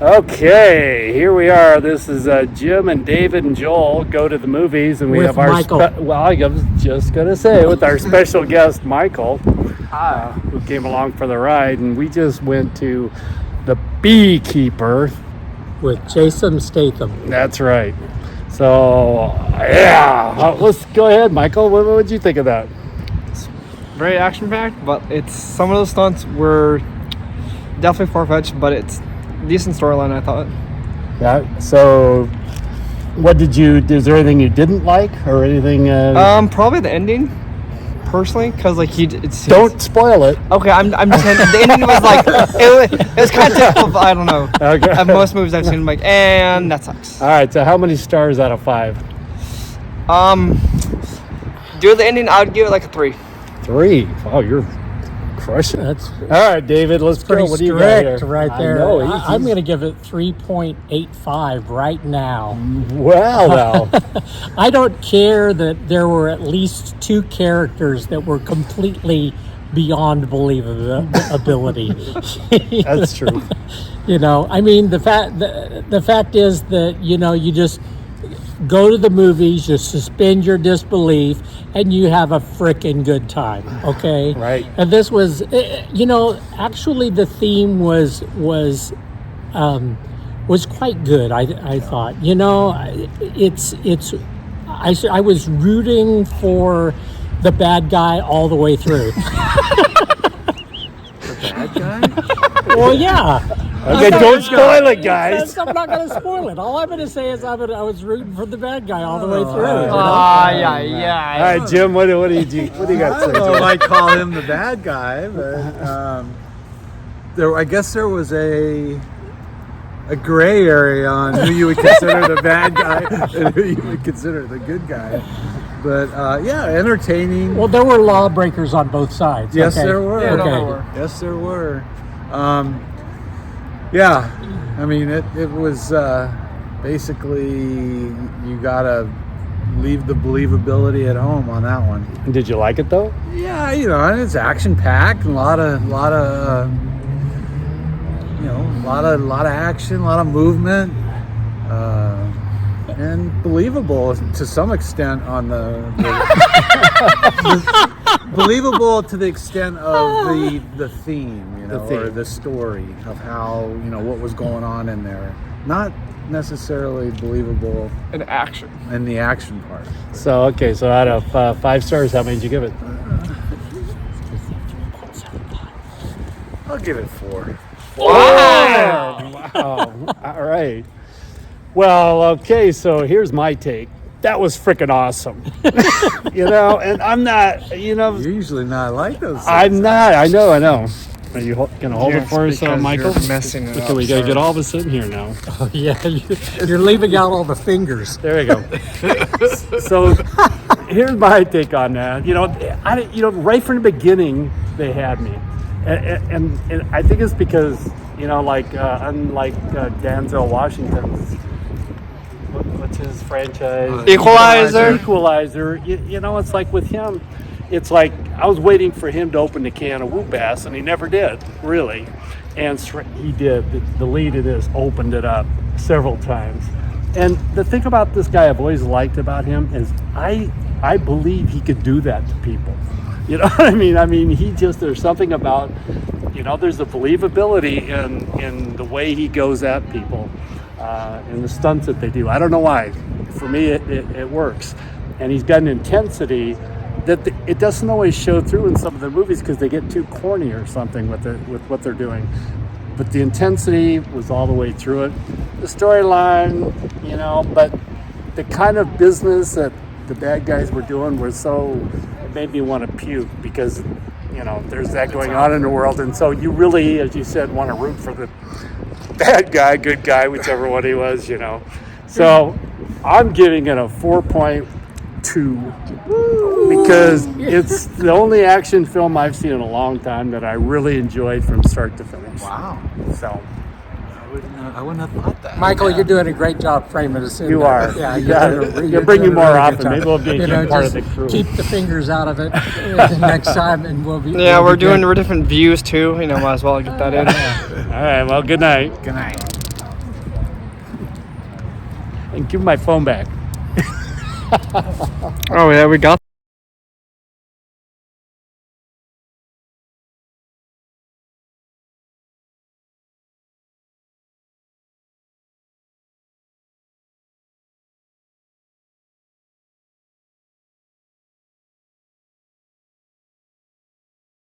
Okay, here we are. This is Jim and David and Joel go to the movies, and we With have our Michael. well, I was just gonna say with our special guest Michael, Hi. who came along for the ride, and we just went to the Beekeeper. With Jason Stratham. That's right. So yeah, let's go ahead, Michael. What would you think of that? Very action-packed, but some of those stunts were definitely far-fetched, but it's decent storyline, I thought. Yeah. So, what did you? Is there anything you didn't like, or anything? Probably the ending, personally, because Don't spoil it. Okay, I'm just saying, the ending was like it was kind of typical. I don't know. Okay. At most movies I've seen, I'm like, and that sucks. All right. So, how many stars out of 5? Due to the ending, I would give it like a 3. 3. Oh, you're crushing it. That's All right, David. Let's go. pretty What do you got strict here? right I there. know, I'm going to give it 3.85 right now. Well, now. I don't care that there were at least 2 characters that were completely beyond believability. That's true. You know, I mean, the fact is that, you know, you just go to the movies, you suspend your disbelief, and you have a frickin' good time, okay? Right. And this was, you know, actually the theme was quite good. I thought, you know, I was rooting for the bad guy all the way through. Bad guy? Well, yeah. Okay, don't spoil it, guys. I'm not going to spoil it. All I'm going to say is I was rooting for the bad guy all the way through. You know? Yeah. All right, Jim. What do you got to I say? don't know if Jim? I call him the bad guy, but I guess there was a gray area on who you would consider the bad guy and who you would consider the good guy. But yeah, entertaining. Well, there were lawbreakers on both sides. Yes, okay? there were. Yeah, Okay. there were. Yes, there were. Yeah, I mean, it was basically you gotta leave the believability at home on that one. Did you like it though? Yeah, you know, and it's action packed, a lot of you know, a lot of action, a lot of movement, and believable to some extent on the believable to the extent of the theme, you know, or the story of how, you know, what was going on in there. Not necessarily believable In action. in the action part. So okay, so out of 5 stars, how many did you give it? I'll give it 4. Wow! All right. Well, okay. So here's my take. That was freaking awesome. You know, and I'm not. You know, You're usually not like those things. I'm not. I know. Are you gonna hold it Yes, for us, because Michael? you're messing it Okay, up, we gotta sir. get all of us in here now. Oh, yeah, you're leaving out all the fingers. There we go. So here's my take on that. You know, right from the beginning they had me, and I think it's because, you know, like unlike Denzel Washington's, what's his franchise? Equalizer. You know, it's like with him, it's like I was waiting for him to open the can of whoop ass, and he never did, really. And he did. The lead of this opened it up several times. And the thing about this guy I've always liked about him is I believe he could do that to people. You know what I mean? I mean, there's something about, you know, there's a believability in the way he goes at people, and the stunts that they do. I don't know why. For me, it works. And he's got an intensity that it doesn't always show through in some of the movies because they get too corny or something with what they're doing. But the intensity was all the way through it. The storyline, you know, but the kind of business that the bad guys were doing it made me want to puke because, you know, there's that going on in the world. And so you really, as you said, want to root for the bad guy, good guy, whichever one he was, you know. So I'm giving it a 4.2 because it's the only action film I've seen in a long time that I really enjoyed from start to finish. Wow. So I wouldn't have thought that. Michael, you're doing a great job framing us in you there. are. Yeah, You're bringing doing a more really often. good job. Maybe we'll be part of the crew. Keep the fingers out of it next time, and we'll be. Yeah, we'll we're be doing good. different views too. You know, might as well get that in. All right. Well, good night. Good night. and give my phone back. Oh yeah, we got